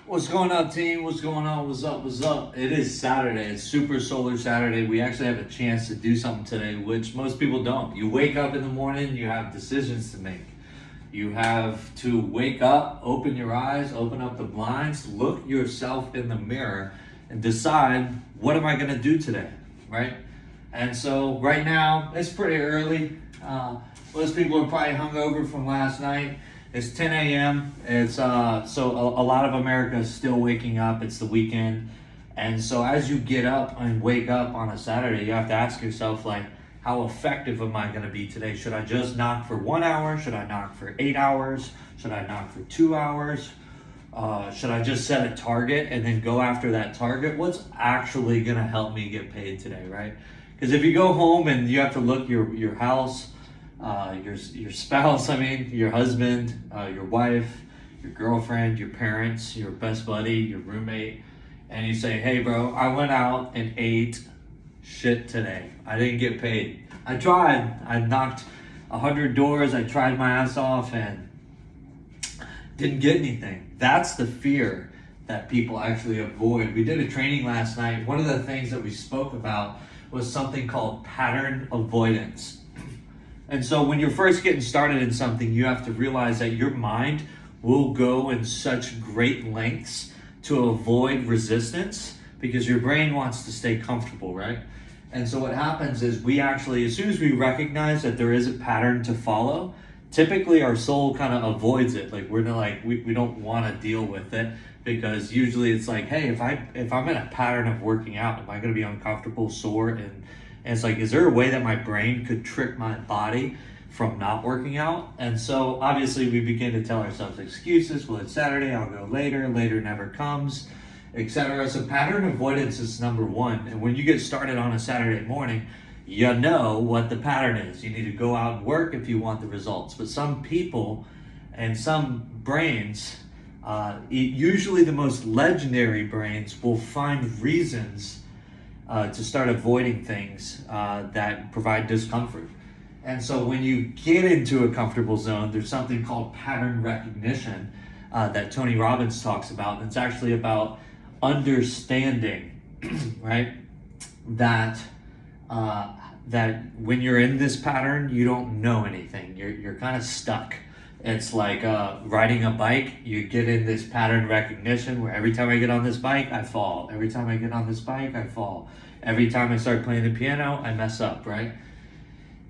What's going on, team? What's going on? What's up? What's up? It is Saturday. It's Super Solar Saturday. We actually have a chance to do something today, which most people don't. You wake up in the morning, you have decisions to make. You have to wake up, open your eyes, open up the blinds, look yourself in the mirror, and decide, what am I going to do today, right? And so right now, it's pretty early. Most people are probably hungover from last night. It's 10 a.m. It's so a lot of America is still waking up. It's the weekend, and so as you get up and wake up on a Saturday, you have to ask yourself, like, how effective am I going to be today? Should I just knock for 1 hour? Should I knock for 8 hours? Should I knock for 2 hours? Should I just set a target and then go after that target? What's actually going to help me get paid today, right? Because if you go home and you have to look your house, your spouse, your husband, your wife, your girlfriend, your parents, your best buddy, your roommate, and you say, hey bro, I went out and ate shit today. I didn't get paid. I tried. I knocked 100 doors. I tried my ass off and didn't get anything. That's the fear that people actually avoid. We did a training last night. One of the things that we spoke about was something called pattern avoidance. And so when you're first getting started in something, you have to realize that your mind will go in such great lengths to avoid resistance because your brain wants to stay comfortable, right? And so what happens is we actually, as soon as we recognize that there is a pattern to follow, typically our soul kind of avoids it. Like we don't want to deal with it because usually it's like, hey, if I'm in a pattern of working out, am I going to be uncomfortable, sore, and it's like, is there a way that my brain could trick my body from not working out? And so obviously we begin to tell ourselves excuses. Well, it's Saturday, I'll go later never comes, etc. So pattern avoidance is number one. And when you get started on a Saturday morning, you know what the pattern is. You need to go out and work if you want the results. But some people and some brains, usually the most legendary brains, will find reasons to start avoiding things that provide discomfort. And so when you get into a comfortable zone, there's something called pattern recognition that Tony Robbins talks about. And it's actually about understanding, right? That when you're in this pattern, you don't know anything. You're kind of stuck. It's like riding a bike. You get in this pattern recognition where every time I get on this bike, I fall. Every time I get on this bike, I fall. Every time I start playing the piano, I mess up, right?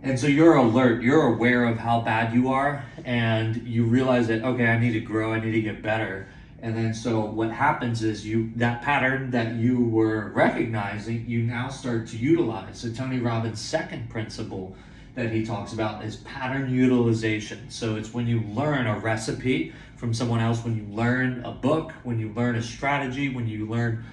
And so you're alert. You're aware of how bad you are, and you realize that, okay, I need to grow. I need to get better. And then so what happens is that pattern that you were recognizing, you now start to utilize. So Tony Robbins' second principle that he talks about is pattern utilization. So it's when you learn a recipe from someone else, when you learn a book, when you learn a strategy, when you learn,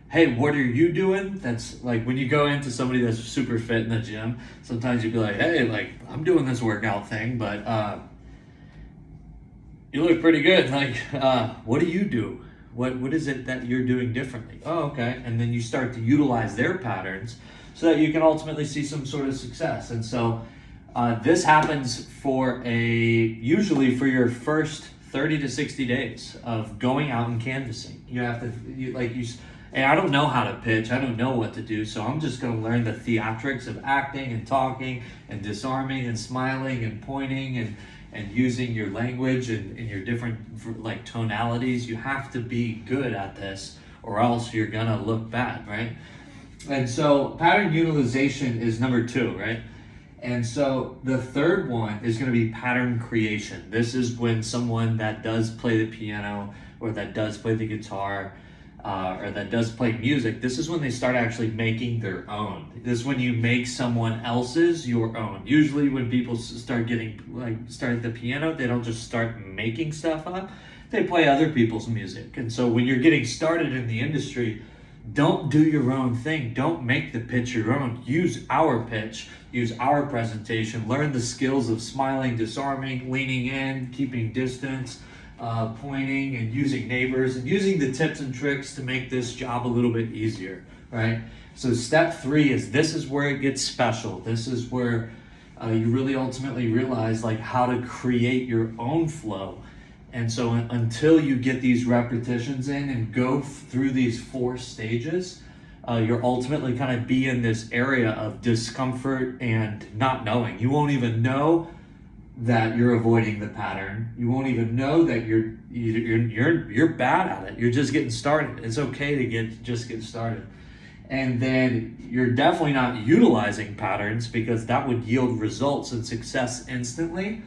hey, what are you doing? That's like when you go into somebody that's super fit in the gym, sometimes you'd be like, hey, like I'm doing this workout thing, but you look pretty good. Like, what do you do? What is it that you're doing differently? Oh, okay. And then you start to utilize their patterns so that you can ultimately see some sort of success. And so this happens usually for your first 30 to 60 days of going out and canvassing. You have to, and I don't know how to pitch. I don't know what to do. So I'm just going to learn the theatrics of acting and talking and disarming and smiling and pointing and using your language and your different like tonalities. You have to be good at this or else you're going to look bad, right? And so pattern utilization is number two, right? And so the third one is going to be pattern creation. This is when someone that does play the piano or that does play the guitar or that does play music, this is when they start actually making their own. This is when you make someone else's your own. Usually when people start the piano, they don't just start making stuff up. They play other people's music. And so when you're getting started in the industry, don't do your own thing. Don't make the pitch your own. Use our pitch, use our presentation, learn the skills of smiling, disarming, leaning in, keeping distance, pointing and using neighbors and using the tips and tricks to make this job a little bit easier, right? So step three this is where it gets special. This is where you really ultimately realize like how to create your own flow And so until you get these repetitions in and go through these 4 stages, you're ultimately kind of be in this area of discomfort and not knowing. You won't even know that you're avoiding the pattern. You won't even know that you're bad at it. You're just getting started. It's okay to just get started. And then you're definitely not utilizing patterns, because that would yield results and success instantly.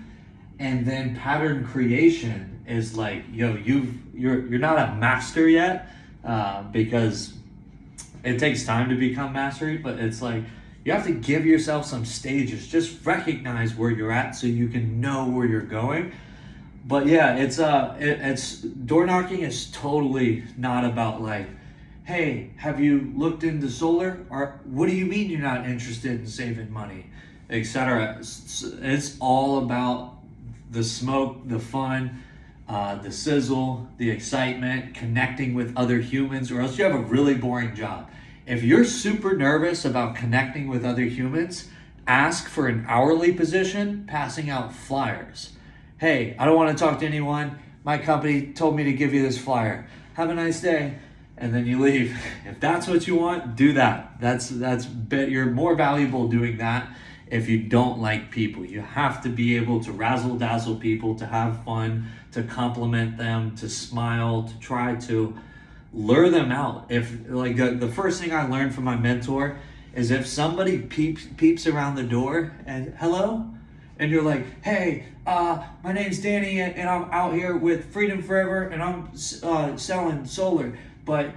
And then pattern creation is like, you're not a master yet, because it takes time to become mastery, but it's like you have to give yourself some stages. Just recognize where you're at so you can know where you're going. But yeah, it's door knocking is totally not about like, hey, have you looked into solar? Or what do you mean you're not interested in saving money, etc. It's all about the smoke, the fun, the sizzle, the excitement, connecting with other humans, or else you have a really boring job. If you're super nervous about connecting with other humans, ask for an hourly position passing out flyers. Hey, I don't want to talk to anyone. My company told me to give you this flyer. Have a nice day. And then you leave. If that's what you want, do that. You're more valuable doing that. If you don't like people, you have to be able to razzle dazzle people, to have fun, to compliment them, to smile, to try to lure them out. If like the first thing I learned from my mentor is if somebody peeps around the door and hello, and you're like, hey, my name's Danny and I'm out here with Freedom Forever and I'm selling solar, but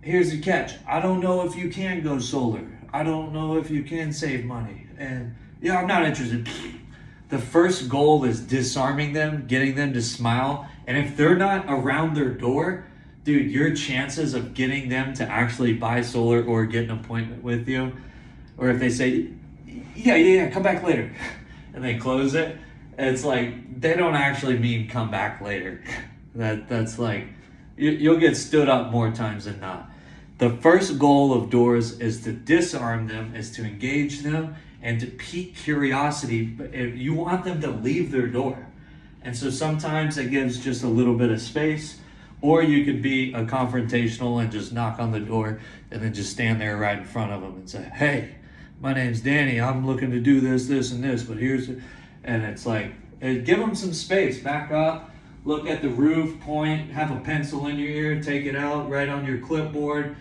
here's the catch. I don't know if you can go solar. I don't know if you can save money. And yeah, I'm not interested. The first goal is disarming them, getting them to smile. And if they're not around their door, dude, your chances of getting them to actually buy solar or get an appointment with you, or if they say, yeah, come back later, and they close it, it's like, they don't actually mean come back later. That's like, you'll get stood up more times than not. The first goal of doors is to disarm them, is to engage them, and to pique curiosity. But if you want them to leave their door. And so sometimes it gives just a little bit of space, or you could be a confrontational and just knock on the door and then just stand there right in front of them and say, hey, my name's Danny. I'm looking to do this, and this, but and it's like, give them some space, back up, look at the roof, point, have a pencil in your ear, take it out, write on your clipboard,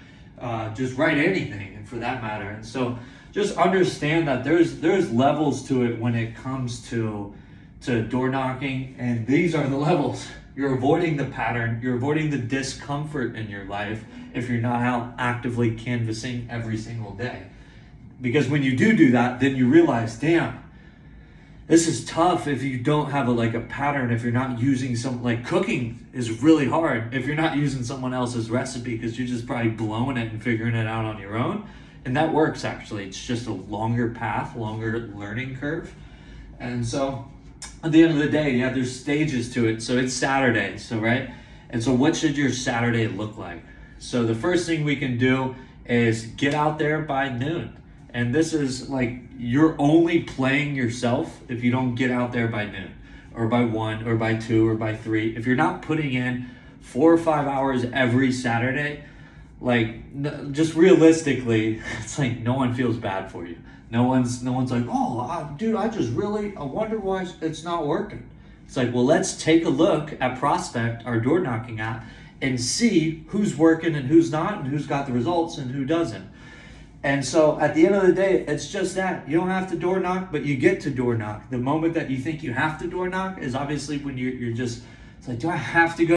just write anything, and for that matter. And so just understand that there's levels to it when it comes to door knocking, and these are the levels. You're avoiding the pattern, you're avoiding the discomfort in your life if you're not out actively canvassing every single day. Because when you do that, then you realize, damn, this is tough if you don't have a pattern, if you're not using like cooking is really hard if you're not using someone else's recipe, because you're just probably blowing it and figuring it out on your own. And that works, actually. It's just a longer path, longer learning curve. And so at the end of the day, yeah, there's stages to it. So it's Saturday, right? And so what should your Saturday look like? So the first thing we can do is get out there by noon. And this is like, you're only playing yourself if you don't get out there by noon, or by 1, or by 2, or by 3. If you're not putting in 4 or 5 hours every Saturday, like, just realistically, it's like no one feels bad for you. No one's like, oh, dude, I wonder why it's not working. It's like, well, let's take a look at Prospect, our door knocking app, and see who's working and who's not, and who's got the results and who doesn't. And so at the end of the day, it's just that. You don't have to door knock, but you get to door knock. The moment that you think you have to door knock is obviously when you're just, it's like, do I have to go